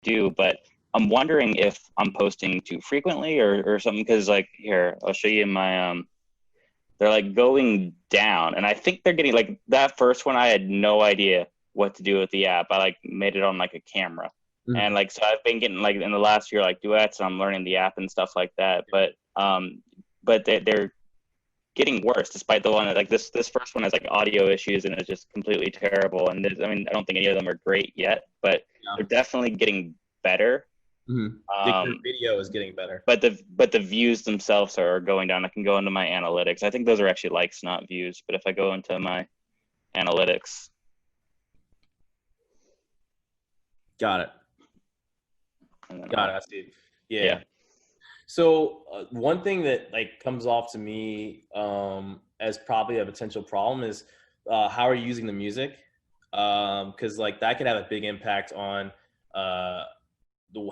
do, but I'm wondering if I'm posting too frequently or something, because like here, I'll show you my they're like going down, and I think they're getting like that first one. I had no idea what to do with the app. I like made it on like a camera, and like so I've been getting like in the last year like duets, and I'm learning the app and stuff like that. But they're getting worse, despite the one that like this first one has like audio issues and it's just completely terrible. And I mean, I don't think any of them are great yet, but they're definitely getting better. The video is getting better, but the views themselves are going down. I can go into my analytics. I think those are actually likes, not views. But if I go into my analytics, got it. I see. Yeah. So one thing that like comes off to me as probably a potential problem is how are you using the music? Because like that could have a big impact on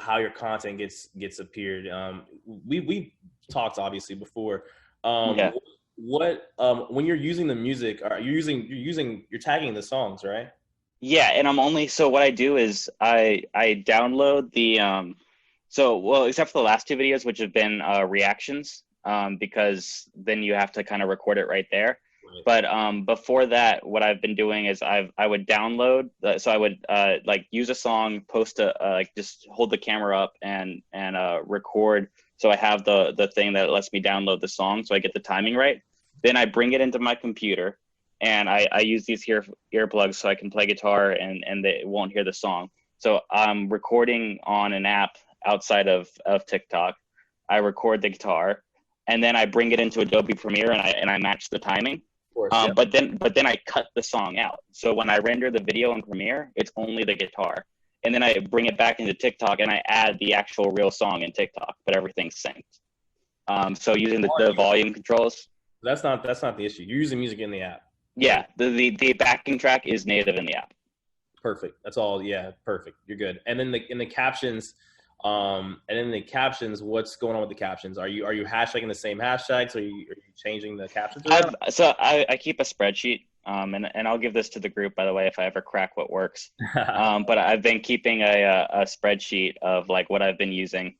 how your content gets appeared. We've talked obviously before. What when you're using the music, you're tagging the songs, right? Yeah, and I'm only, so what I do is I download the well, except for the last two videos, which have been reactions, because then you have to kind of record it right there. But before that, what I've been doing is I would download, so I would like use a song, post like just hold the camera up and record. So I have the thing that lets me download the song, so I get the timing right. Then I bring it into my computer, and I use these earplugs so I can play guitar and they won't hear the song. So I'm recording on an app outside of TikTok. I record the guitar, and then I bring it into Adobe Premiere and I match the timing. But then I cut the song out. So when I render the video in Premiere, it's only the guitar. And then I bring it back into TikTok and I add the actual real song in TikTok, but everything's synced. So using the volume controls. That's not the issue. You're using music in the app. Yeah, the backing track is native in the app. Perfect. That's all. Yeah, perfect. You're good. And then in the captions, what's going on with the captions? Are you hashtagging the same hashtags? Are you changing the captions around? I keep a spreadsheet, and I'll give this to the group, by the way, if I ever crack what works. But I've been keeping a spreadsheet of like what I've been using.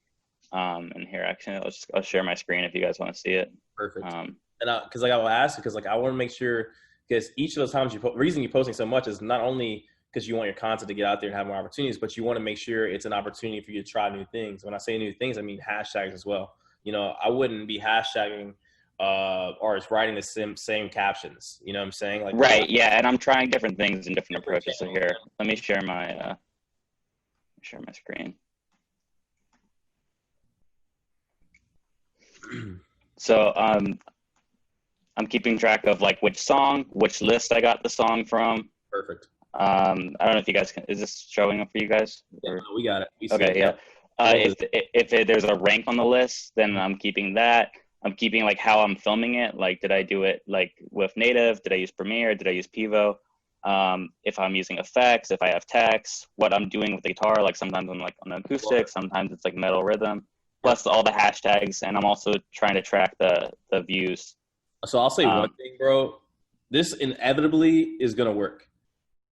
And here, actually, I'll share my screen if you guys want to see it. Perfect. And because like I will ask, because like I want to make sure, because each of those times reason you're posting so much is not only because you want your content to get out there and have more opportunities, but you want to make sure it's an opportunity for you to try new things. When I say new things, I mean hashtags as well. You know, I wouldn't be hashtagging or it's writing the same captions. You know what I'm saying? Like, right. Yeah. And I'm trying different things and different approaches. So here, let me share my screen. So I'm keeping track of like which song, which list I got the song from. Perfect. I don't know if you guys is this showing up for you guys? Yeah, we got it. Okay, yeah. If there's a rank on the list, then I'm keeping that. I'm keeping like how I'm filming it. Like, did I do it like with native? Did I use Premiere? Did I use Pivo? If I'm using effects, if I have text, what I'm doing with the guitar. Like sometimes I'm like on acoustic, sometimes it's like metal rhythm. Plus all the hashtags, and I'm also trying to track the views. So I'll say one thing, bro. This inevitably is gonna work.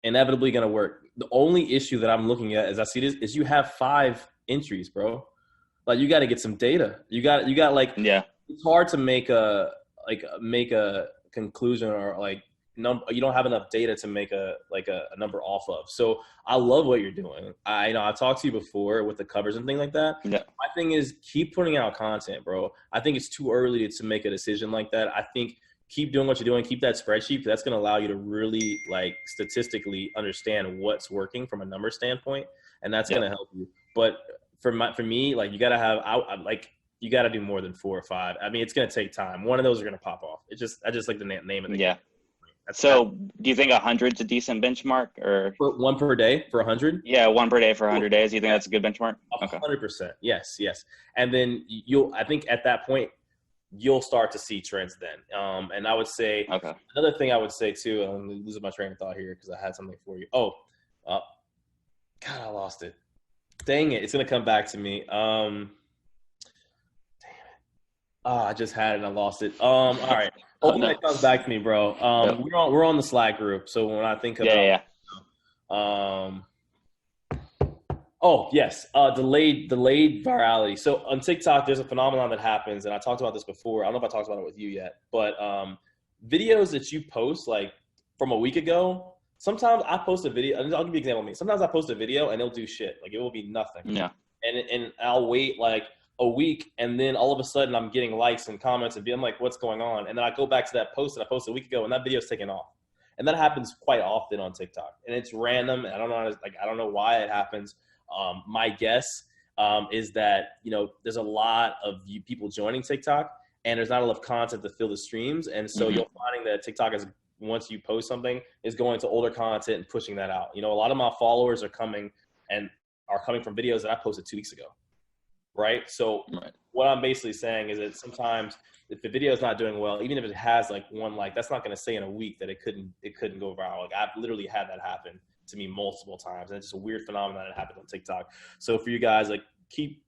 Inevitably gonna work. The only issue that I'm looking at as I see this is you have 5 entries, bro. Like you got to get some data. You got like, yeah. It's hard to make a conclusion or like number. You don't have enough data to make a number off of. So I love what you're doing. I've talked to you before with the covers and things like that. Yeah. My thing is keep putting out content, bro. I think it's too early to make a decision like that. I think keep doing what you're doing. Keep that spreadsheet. That's going to allow you to really like statistically understand what's working from a number standpoint, and that's going to help you. But for me, like you got to have you got to do more than 4 or 5. I mean, it's going to take time. One of those are going to pop off. I just like the name of the game. So do you think 100's a decent benchmark, or for one per day for 100? Yeah, one per day for 100 days. You think that's a good benchmark? 100%. Yes. And then I think at that point, you'll start to see trends then. And I would say another thing I would say too, I'm losing my train of thought here because I had something for you. God, I lost it. Dang it. It's going to come back to me. Damn it. I just had it and I lost it. All right. Hopefully it comes back to me, bro. We're on the Slack group. So when I think about, Oh, yes. Delayed virality. So on TikTok, there's a phenomenon that happens, and I talked about this before. I don't know if I talked about it with you yet, but videos that you post like from a week ago, sometimes I post a video, and I'll give you an example of me. Sometimes I post a video and it'll do shit. Like it will be nothing. Yeah. And I'll wait like a week, and then all of a sudden I'm getting likes and comments, and I'm like, what's going on? And then I go back to that post that I posted a week ago, and that video's taken off. And that happens quite often on TikTok, and it's random. And I don't know why it happens. My guess is that, there's a lot of people joining TikTok, and there's not enough content to fill the streams. And so you're finding that TikTok is, once you post something, is going to older content and pushing that out. A lot of my followers are coming from videos that I posted 2 weeks ago. Right. So what I'm basically saying is that sometimes if the video is not doing well, even if it has like one like, that's not going to say in a week that it couldn't go viral. Like I've literally had that happen to me multiple times, and it's just a weird phenomenon that happens on TikTok. So for you guys, like, keep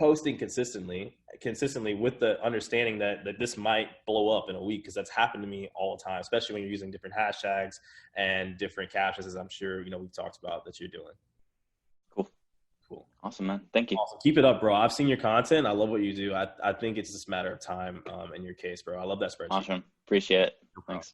posting consistently with the understanding that this might blow up in a week, because that's happened to me all the time, especially when you're using different hashtags and different captions, as I'm sure we've talked about that you're doing. Cool. Awesome, man. Thank you. Awesome. Keep it up, bro. I've seen your content. I love what you do. I think it's just a matter of time in your case, bro. I love that spreadsheet. Awesome. Appreciate it. Thanks.